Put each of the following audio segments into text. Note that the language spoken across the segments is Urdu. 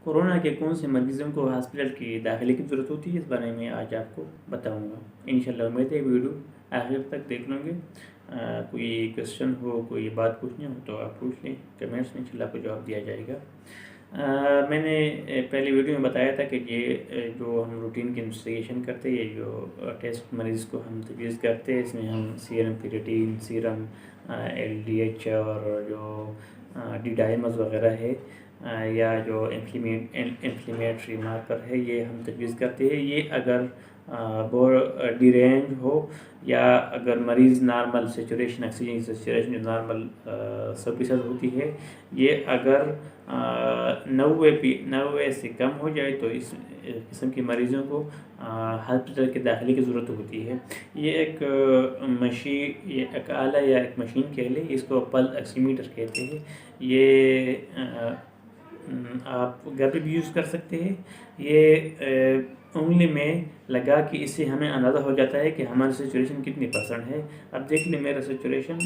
کورونا کے کون سے مریضوں کو ہاسپٹل کی داخلے کی ضرورت ہوتی ہے، اس بارے میں آج آپ کو بتاؤں گا انشاءاللہ۔ امید ہے ویڈیو آخر تک دیکھ لیں گے۔ کوئی کویسچن ہو، کوئی بات پوچھنی ہو تو آپ پوچھ لیں کمنٹس میں، انشاءاللہ آپ کو جواب دیا جائے گا۔ میں نے پہلی ویڈیو میں بتایا تھا کہ یہ جو ہم روٹین کی انویسٹیگیشن کرتے ہیں، یہ جو ٹیسٹ مریض کو ہم تجویز کرتے ہیں، اس میں ہم سیرم کریٹین، سیرم LDH اور جو ڈی ڈائمرز وغیرہ ہے، یا جو انفلیمیٹری مارکر ہے، یہ ہم تجویز کرتے ہیں۔ یہ اگر ڈی رینج ہو، یا اگر مریض نارمل سیچوریشن، آکسیجن کی سیچوریشن جو نارمل 100% ہوتی ہے، یہ اگر 90 سے کم ہو جائے تو اس قسم کے مریضوں کو ہاسپٹل کے داخلے کی ضرورت ہوتی ہے۔ یہ ایک ایک آلہ یا ایک مشین کہہ لیں، اس کو پلس آکسی میٹر کہتے ہیں۔ یہ آپ گھر پہ بھی یوز کر سکتے ہیں۔ یہ انگلی میں لگا کے اس سے ہمیں اندازہ ہو جاتا ہے کہ ہماری سیچوریشن کتنی پرسنٹ ہے۔ اب دیکھ لیں میرا سیچوریشن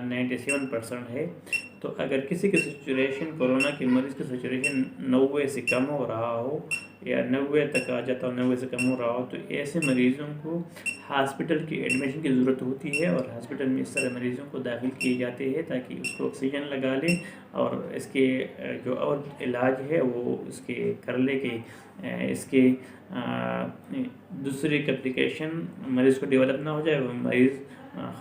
97% ہے، تو اگر کسی کی سیچوریشن، کورونا کے مریض کی سیچوریشن 90 سے کم ہو رہا ہو، یا 90 تک آ جاتا ہو، 90 سے کم ہو رہا ہو، تو ایسے مریضوں کو ہاسپٹل کی ایڈمیشن کی ضرورت ہوتی ہے، اور ہاسپٹل میں اس طرح مریضوں کو داخل کیے جاتے ہیں تاکہ اس کو آکسیجن لگا لیں، اور اس کے جو اور علاج ہے وہ اس کے کر لے کہ اس کے دوسری کمپلیکیشن مریض کو ڈیولپ نہ ہو جائے، وہ مریض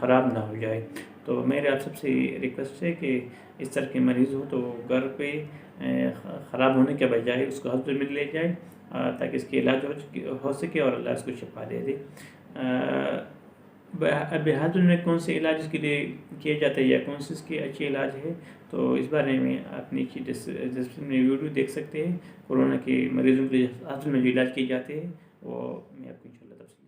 خراب نہ ہو جائے۔ تو میرے آپ سب سے ریکویسٹ ہے کہ اس طرح کے مریض ہو تو گھر پہ خراب ہونے کے بجائے اس کو ہاسپٹل میں لے جائے، تاکہ اس کے علاج ہو سکے اور اللہ اس کو شفا دے دے۔ اب ہاسپٹل میں کون سے علاج اس کے لیے کیے جاتے ہیں، یا کون سے اس کے اچھے علاج ہے، تو اس بارے میں آپ نیچے ڈسکرپشن میں ویڈیو دیکھ سکتے ہیں۔ کورونا کے مریضوں کے ہاسپٹل میں جو علاج کیے جاتے ہیں وہ میں آپ کو انشاءاللہ تفصیل